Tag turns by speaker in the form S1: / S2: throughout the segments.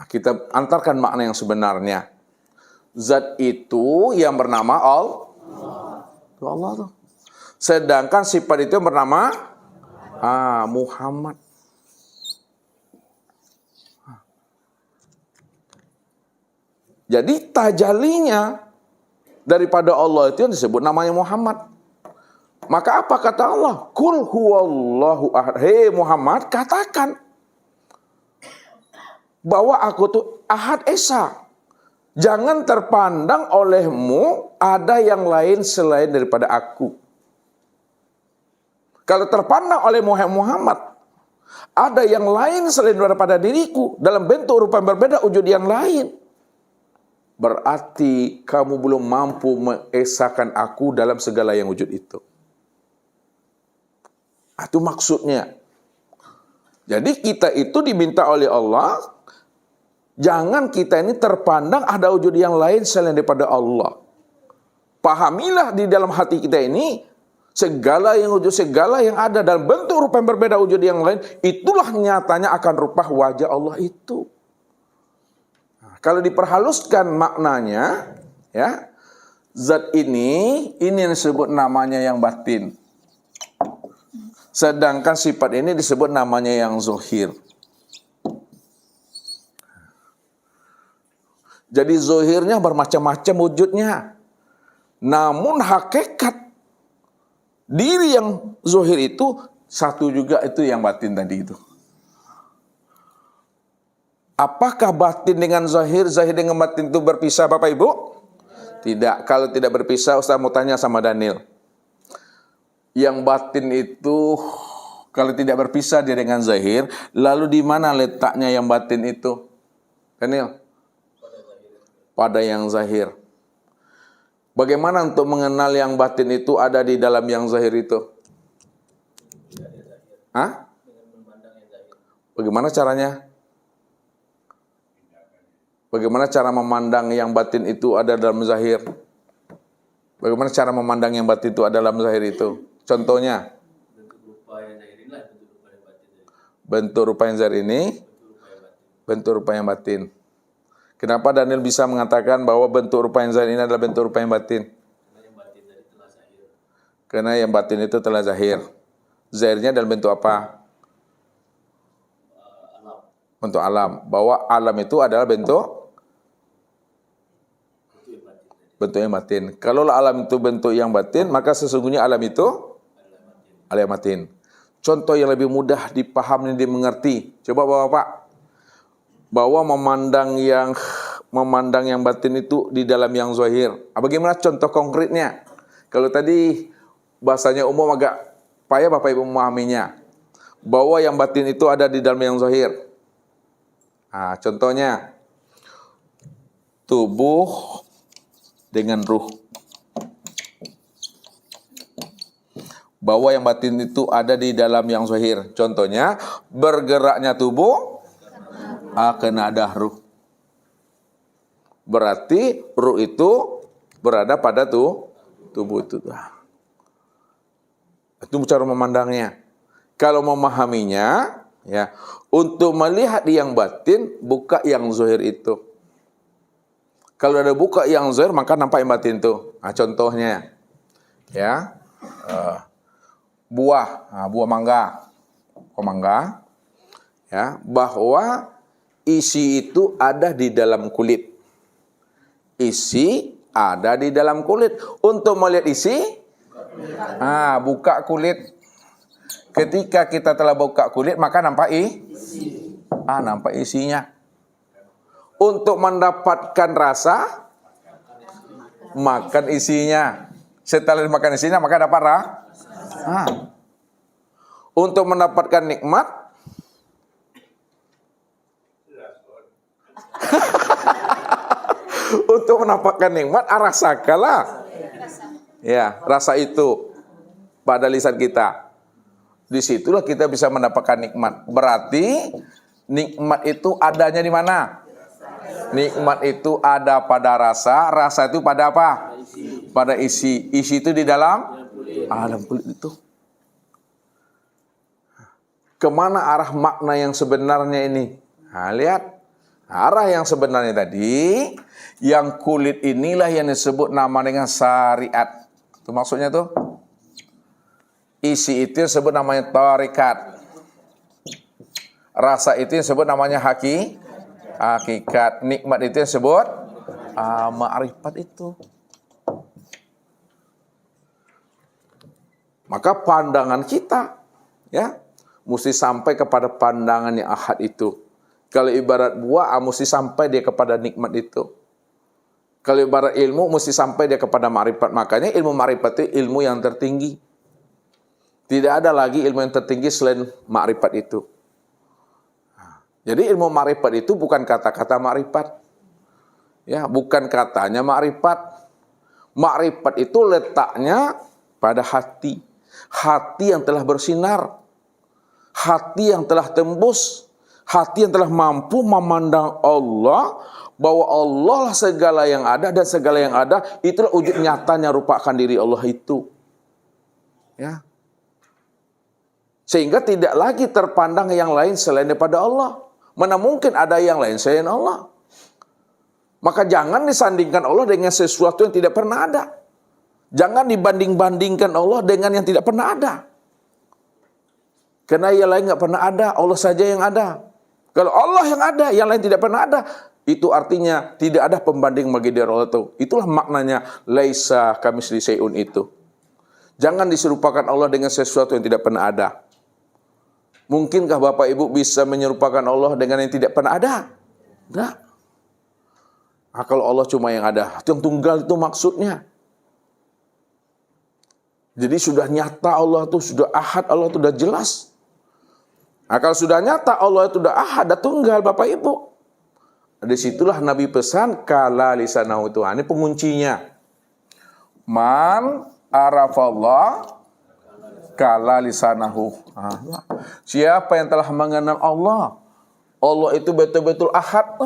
S1: Kita antarkan makna yang sebenarnya. Zat itu yang bernama Allah tuh. Sedangkan sifat itu yang bernama Muhammad. Jadi tajalinya daripada Allah itu yang disebut namanya Muhammad. Maka apa kata Allah? Qul huwallahu ahad. Hei Muhammad, katakan bahwa aku tuh Ahad Esa. Jangan terpandang olehmu ada yang lain selain daripada aku. Kalau terpandang oleh Muhammad ada yang lain selain daripada diriku dalam bentuk rupa yang berbeda, wujud yang lain, berarti kamu belum mampu mengesakan aku dalam segala yang wujud itu. Itu maksudnya. Jadi kita itu diminta oleh Allah, jangan kita ini terpandang ada wujud yang lain selain daripada Allah. Pahamilah di dalam hati kita ini, segala yang wujud, segala yang ada dalam bentuk rupa yang berbeda wujud yang lain, itulah nyatanya akan rupa wajah Allah itu. Kalau diperhaluskan maknanya, ya, zat ini yang disebut namanya yang batin. Sedangkan sifat ini disebut namanya yang zahir. Jadi zahirnya bermacam-macam wujudnya. Namun hakikat diri yang zahir itu satu juga, itu yang batin tadi itu. Apakah batin dengan zahir, zahir dengan batin itu berpisah Bapak Ibu? Tidak. Kalau tidak berpisah, Ustaz mau tanya sama Daniel. Yang batin itu kalau tidak berpisah dia dengan zahir, lalu di mana letaknya yang batin itu? Daniel? Pada yang zahir. Bagaimana untuk mengenal yang batin itu ada di dalam yang zahir itu? Hah? Bagaimana caranya? Bagaimana cara memandang yang batin itu ada dalam zahir? Bagaimana cara memandang yang batin itu ada dalam zahir itu? Contohnya? Bentuk rupa yang zahir ini, bentuk rupa yang batin. Kenapa Daniel bisa mengatakan bahwa bentuk rupa yang zahir ini adalah bentuk rupa yang batin? Karena yang batin itu telah zahir. Zahirnya dalam bentuk apa? Bentuk alam. Bahwa alam itu adalah bentuk yang batin. Kalau alam itu bentuk yang batin, maka sesungguhnya alam itu alam yang batin. Contoh yang lebih mudah dipahami dan dimengerti. Coba Bapak, bahwa memandang yang batin itu di dalam yang zahir. Bagaimana contoh konkretnya? Kalau tadi bahasanya umum agak payah Bapak Ibu memahaminya. Bahwa yang batin itu ada di dalam yang zahir. Contohnya tubuh dengan ruh. Bahwa yang batin itu ada di dalam yang zahir. Contohnya bergeraknya tubuh akan ada ruh. Berarti ruh itu berada pada tubuh itu. Itu cara memandangnya. Kalau memahaminya, ya, untuk melihat yang batin, buka yang zahir itu. Kalau ada buka yang zahir, maka nampak yang batin itu. Contohnya, ya, buah mangga, ya, bahwa isi itu ada di dalam kulit. Isi ada di dalam kulit. Untuk melihat isi, buka kulit. Ketika kita telah buka kulit, maka nampak nampak isinya. Untuk mendapatkan rasa, makan isinya. Setelah makan isinya, maka dapat rasa. Untuk mendapatkan nikmat, untuk mendapatkan nikmat, rasakanlah. Ya, rasa itu pada lisan kita. Disitulah kita bisa mendapatkan nikmat. Berarti nikmat itu adanya di mana? Nikmat itu ada pada rasa. Rasa itu pada apa? Pada isi. Isi itu di dalam kulit itu. Kemana arah makna yang sebenarnya ini? Lihat. Arah yang sebenarnya tadi, yang kulit inilah yang disebut nama dengan syariat. Itu maksudnya tuh. Isi itu disebut namanya tarikat. Rasa itu disebut namanya hakikat. Nikmat itu disebut ma'rifat itu. Maka pandangan kita ya mesti sampai kepada pandangan yang ahad itu. Kalau ibarat buah, mesti sampai dia kepada nikmat itu. Kalau ibarat ilmu, mesti sampai dia kepada ma'rifat. Makanya ilmu ma'rifat itu ilmu yang tertinggi. Tidak ada lagi ilmu yang tertinggi selain ma'rifat itu. Jadi ilmu ma'rifat itu bukan kata-kata ma'rifat. Ya, bukan katanya ma'rifat. Ma'rifat itu letaknya pada hati. Hati yang telah bersinar. Hati yang telah tembus. Hati yang telah mampu memandang Allah, bahwa Allah lah segala yang ada, dan segala yang ada itulah wujud nyatanya rupakan diri Allah itu. Ya. Sehingga tidak lagi terpandang yang lain selain daripada Allah. Mana mungkin ada yang lain selain Allah. Maka jangan disandingkan Allah dengan sesuatu yang tidak pernah ada. Jangan dibanding-bandingkan Allah dengan yang tidak pernah ada. Karena yang lain nggak pernah ada, Allah saja yang ada. Kalau Allah yang ada, yang lain tidak pernah ada, itu artinya tidak ada pembanding bagi diri Allah itu. Itulah maknanya laisa kamitslihi syai'un itu. Jangan diserupakan Allah dengan sesuatu yang tidak pernah ada. Mungkinkah Bapak Ibu bisa menyerupakan Allah dengan yang tidak pernah ada? Enggak. Nah, kalau Allah cuma yang ada, yang tunggal itu maksudnya. Jadi sudah nyata Allah itu, sudah ahad Allah itu, sudah jelas. Nah, kalau sudah nyata Allah itu sudah ahad, sudah tunggal Bapak Ibu. Disitulah Nabi pesan, kala lisanahu itu. Ini penguncinya. Man arafallah kala lisanahu. Siapa yang telah mengenal Allah, Allah itu betul-betul ahad.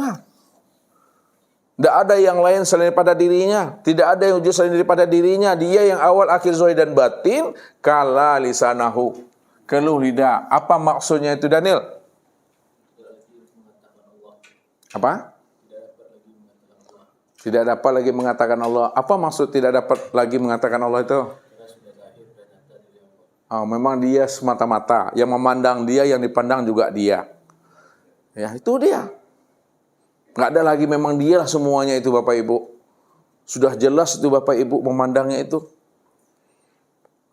S1: Tidak ada yang lain selain daripada dirinya. Tidak ada yang wujud selain daripada dirinya. Dia yang awal, akhir, zahir dan batin. Kala lisanahu. Keluh lidah. Apa maksudnya itu, Daniel? Apa? Tidak dapat lagi mengatakan Allah. Apa maksud tidak dapat lagi mengatakan Allah itu? Oh, memang dia semata-mata. Yang memandang dia, yang dipandang juga dia. Ya, itu dia. Nggak ada lagi, memang dialah semuanya itu Bapak Ibu. Sudah jelas itu Bapak Ibu memandangnya itu.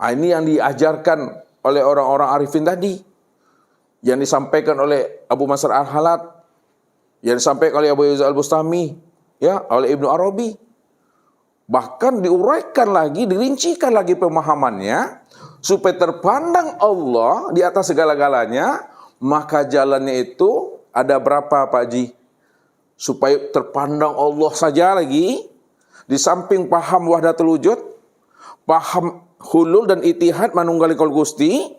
S1: Nah, ini yang diajarkan oleh orang-orang arifin tadi. Yang disampaikan oleh Abu Mansur Al-Halat. Yang disampaikan oleh Abu Yazid Al-Bustami. Ya, oleh Ibnu Arabi. Bahkan diuraikan lagi, dirincikan lagi pemahamannya. Supaya terpandang Allah di atas segala-galanya. Maka jalannya itu ada berapa Pak Haji? Supaya terpandang Allah saja lagi. Di samping paham wahdatul wujud. Paham hulul dan itihad manunggalikul Gusti.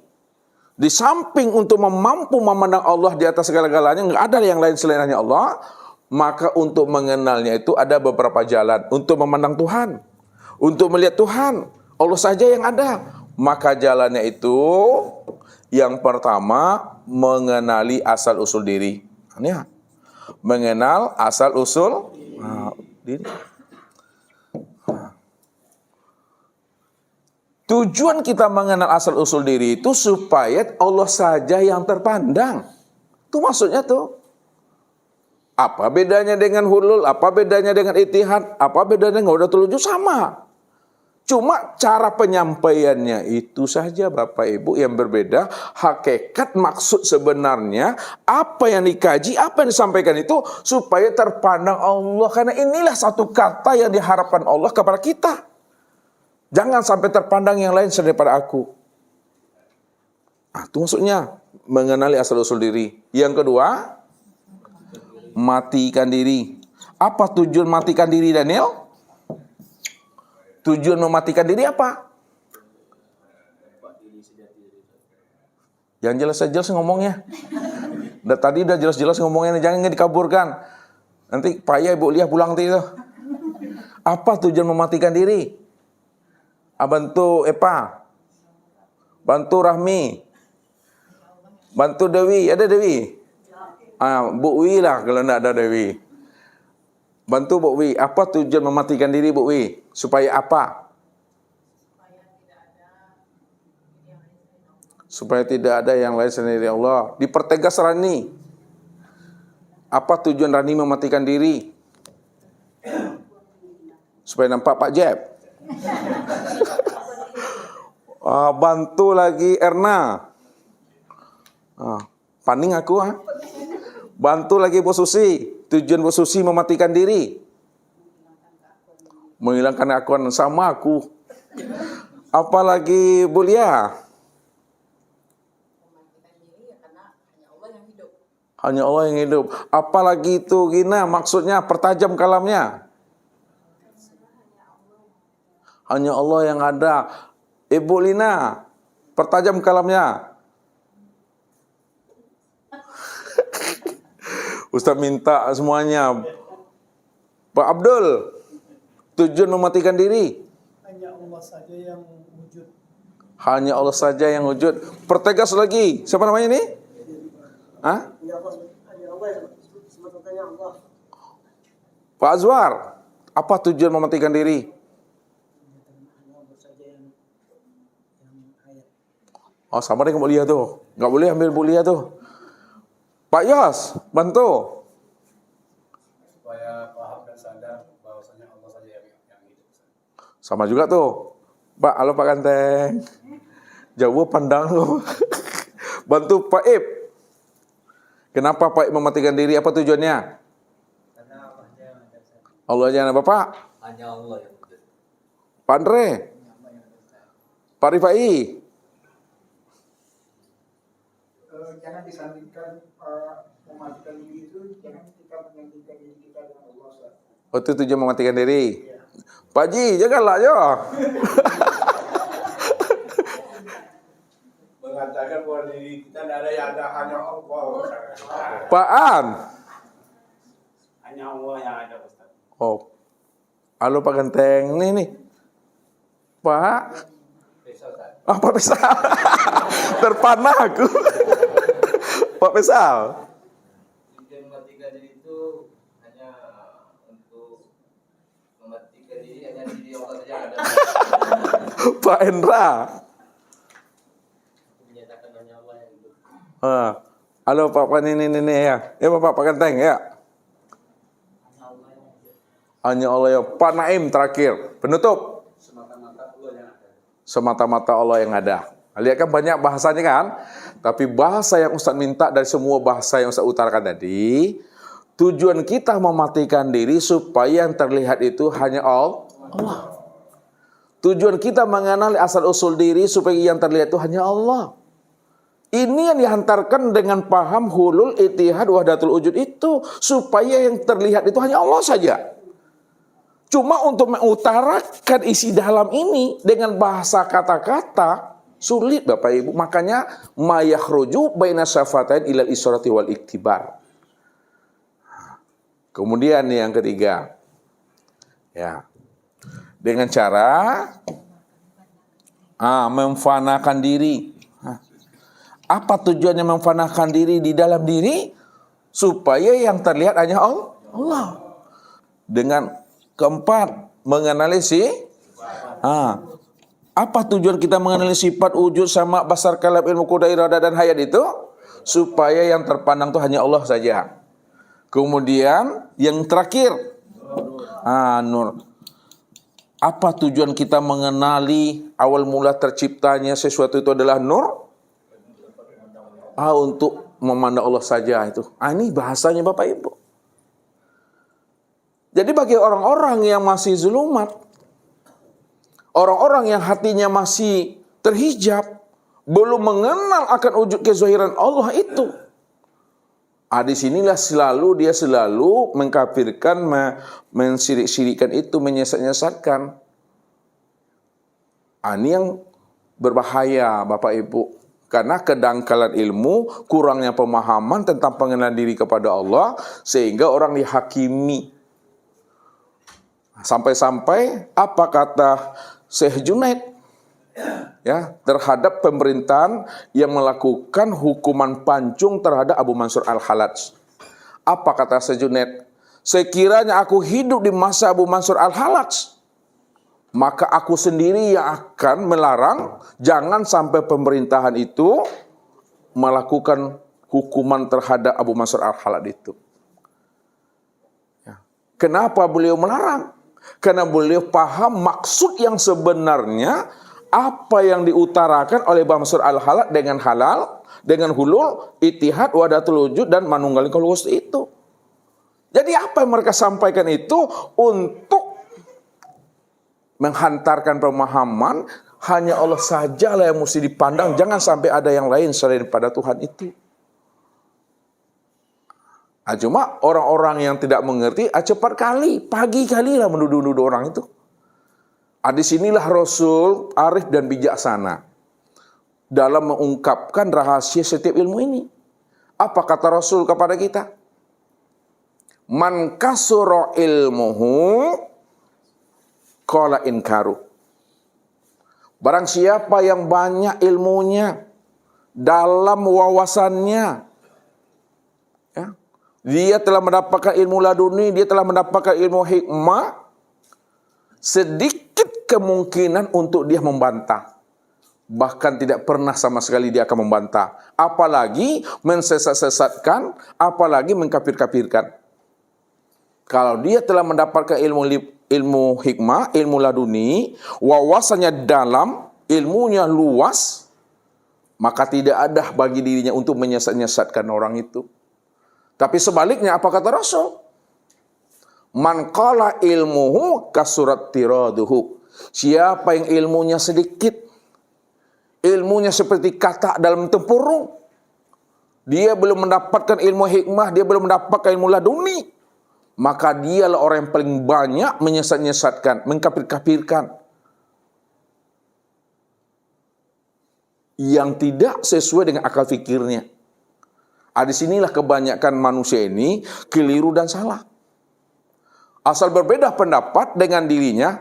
S1: Di samping untuk mampu memandang Allah di atas segala-galanya, nggak ada yang lain selain hanya Allah. Maka untuk mengenalnya itu ada beberapa jalan. Untuk memandang Tuhan, untuk melihat Tuhan, Allah saja yang ada. Maka jalannya itu yang pertama mengenali asal usul diri. Ya. Mengenal asal usul diri. Tujuan kita mengenal asal usul diri itu supaya Allah saja yang terpandang. Itu maksudnya tuh. Apa bedanya dengan hulul? Apa bedanya dengan itihad? Apa bedanya dengan wahdatul wujud? Sama. Cuma cara penyampaiannya itu saja Bapak Ibu yang berbeda. Hakikat maksud sebenarnya apa yang dikaji, apa yang disampaikan itu supaya terpandang Allah. Karena inilah satu kata yang diharapkan Allah kepada kita. Jangan sampai terpandang yang lain selain daripada aku. Nah, itu maksudnya mengenali asal usul diri. Yang kedua, matikan diri. Apa tujuan matikan diri, Daniel? Tujuan mematikan diri apa? Yang jelas-jelas ngomongnya. Tadi udah jelas-jelas ngomongnya, jangan dikaburkan. Nanti payah Ibu Liah pulang nanti itu. Apa tujuan mematikan diri? Bantu Epa, bantu Rahmi, bantu Dewi. Ada Dewi? Bu Wi lah kalau tidak ada Dewi. Bantu Bu Wi. Apa tujuan mematikan diri Bu Wi? Supaya apa? Supaya tidak ada yang lain selain Allah. Dipertegas Rani. Apa tujuan Rani mematikan diri? Supaya nampak Pak Jeb. Bantu lagi Erna. Paning aku. Bantu lagi Bu Susi. Tujuan Bu Susi mematikan diri. Menghilangkan keakuan sama aku. Apalagi Bu Lia. Hanya Allah yang hidup. Apalagi itu Gina, maksudnya pertajam kalamnya. Hanya Allah yang ada. Ibu Lina, pertajam kalamnya. Ustaz minta semuanya. Pak Abdul, tujuan mematikan diri.
S2: Hanya Allah saja yang wujud.
S1: Hanya Allah saja yang wujud. Pertegas lagi. Siapa namanya ini? Hah? Pak Azwar, apa tujuan mematikan diri? Oh, sama dengan Bu Lia tuh. Nggak boleh ambil Bu Lia tuh. Pak Yos, bantu.
S3: Supaya paham dan sadar bahwasanya Allah saja yang hidup.
S1: Sama juga tuh. Pak, halo Pak Ganteng. Jauh pandang lu. Bantu Pak Ip. Kenapa Pak Ip mematikan diri? Apa tujuannya?
S3: Karena Allahnya yang ada.
S1: Allah aja, Bapak.
S3: Hanya Allah yang wujud.
S1: Pak Andre. Pak Rifai.
S2: Jangan disandingkan mematikan diri itu, jangan kita menyandingkan diri kita dengan Allah.
S1: Oh, itu tujuan mematikan diri. Ya. Pak Ji, janganlah yo.
S3: Mengatakan bahwa diri kita tidak ada yang ada, hanya Allah.
S1: Pak An.
S3: Hanya Allah yang ada, Ustaz.
S1: Oh. Halo Pak Ganteng. Nih. Pak. Pak Pesal. Terpanah aku. Pak Pesal.
S4: Tujuan mematikan diri itu hanya untuk mematikan diri, hanya diri Allah saja yang ada.
S1: Pak Endra.
S4: Menyatakan hanya Allah yang hidup.
S1: Halo Pak ini ya. Ya Pak Ganteng ya. Hanya Allah ya. Pak Naim terakhir. Penutup. Semata-mata Allah yang ada. Lihat kan banyak bahasanya kan. Tapi bahasa yang Ustaz minta dari semua bahasa yang Ustaz utarakan tadi, tujuan kita mematikan diri supaya yang terlihat itu hanya Allah. Tujuan kita mengenali asal-usul diri supaya yang terlihat itu hanya Allah. Ini yang dihantarkan dengan paham hulul, ittihad, wahdatul wujud itu. Supaya yang terlihat itu hanya Allah saja. Cuma untuk mengutarakan isi dalam ini dengan bahasa kata-kata, sulit Bapak Ibu. Makanya ma yakhruju baina syafatain ilal isyrati wal iktibar. Kemudian yang ketiga. Ya. Dengan cara memfanakan diri. Apa tujuannya memfanakan diri di dalam diri? Supaya yang terlihat hanya Allah. Dengan keempat, mengenali apa tujuan kita mengenali sifat wujud sama basar kalam ilmu kuda irada dan hayat itu? Supaya yang terpandang itu hanya Allah saja. Kemudian yang terakhir, nur. Apa tujuan kita mengenali awal mula terciptanya sesuatu itu adalah nur? Untuk memandang Allah saja itu. Ini bahasanya Bapak Ibu. Jadi bagi orang-orang yang masih zulumat, orang-orang yang hatinya masih terhijab, belum mengenal akan wujud kezahiran Allah itu. Di sinilah dia selalu mengkafirkan, mensirik-sirikan itu, menyesat-nyesatkan. Ini yang berbahaya Bapak Ibu. Karena kedangkalan ilmu, kurangnya pemahaman tentang pengenalan diri kepada Allah, sehingga orang dihakimi. Sampai-sampai apa kata Syekh Junaid ya terhadap pemerintahan yang melakukan hukuman pancung terhadap Abu Mansur Al-Halaj. Apa kata Sejunet? Sekiranya aku hidup di masa Abu Mansur Al-Halaj, maka aku sendiri yang akan melarang jangan sampai pemerintahan itu melakukan hukuman terhadap Abu Mansur Al-Halaj itu. Ya. Kenapa beliau melarang? Karena beliau paham maksud yang sebenarnya apa yang diutarakan oleh Abu Mansur Al-Halaj dengan halal, dengan hulul, ittihad, wahdatul wujud, dan manunggaling kalus itu. Jadi apa yang mereka sampaikan itu untuk menghantarkan pemahaman hanya Allah sajalah yang mesti dipandang, jangan sampai ada yang lain selain pada Tuhan itu. Cuma orang-orang yang tidak mengerti, cepat kali, pagi kali lah menuduh-nuduh orang itu. Di sinilah Rasul arif dan bijaksana dalam mengungkapkan rahasia setiap ilmu ini. Apa kata Rasul kepada kita? Man kasura ilmuhu qala inkaru. Barang siapa yang banyak ilmunya, dalam wawasannya, ya, dia telah mendapatkan ilmu laduni, dia telah mendapatkan ilmu hikmah, sedikit kemungkinan untuk dia membantah. Bahkan tidak pernah sama sekali dia akan membantah. Apalagi mensesat-sesatkan, apalagi mengkafir-kafirkan. Kalau dia telah mendapatkan ilmu hikmah, ilmu laduni, wawasannya dalam, ilmunya luas, maka tidak ada bagi dirinya untuk menyesat-nyesatkan orang itu. Tapi sebaliknya, apa kata Rasul? Man qala ilmuhu kasurat tiraduhu. Siapa yang ilmunya sedikit, ilmunya seperti katak dalam tempurung, dia belum mendapatkan ilmu hikmah, dia belum mendapatkan ilmu laduni, maka dialah orang yang paling banyak menyesat-nyesatkan, mengkafir-kafirkan, yang tidak sesuai dengan akal fikirnya. Di sinilah kebanyakan manusia ini keliru dan salah. Asal berbeda pendapat dengan dirinya,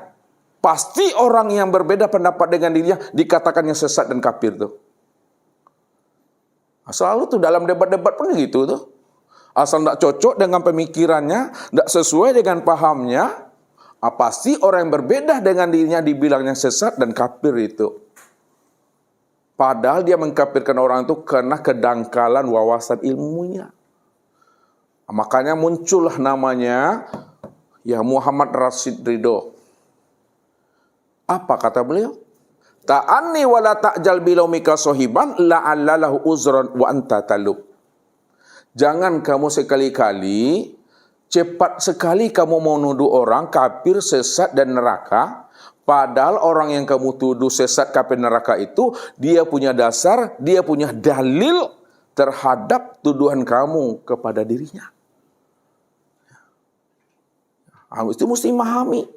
S1: pasti orang yang berbeda pendapat dengan dirinya dikatakannya sesat dan kafir tuh. Selalu tuh dalam debat-debat pun gitu tuh. Asal tidak cocok dengan pemikirannya, tidak sesuai dengan pahamnya, pasti orang yang berbeda dengan dirinya dibilangnya sesat dan kafir itu. Padahal dia mengkafirkan orang itu karena kedangkalan wawasan ilmunya. Makanya muncullah namanya ya Muhammad Rashid Ridho. Apa kata beliau? Ta'anni wa la ta'jal bilaumika sahiban la'allalahu uzran wa anta talub. Jangan kamu sekali-kali, cepat sekali kamu mau nuduh orang kafir, sesat, dan neraka. Padahal orang yang kamu tuduh sesat, kafir, neraka itu, dia punya dasar, dia punya dalil terhadap tuduhan kamu kepada dirinya. Itu mesti memahami.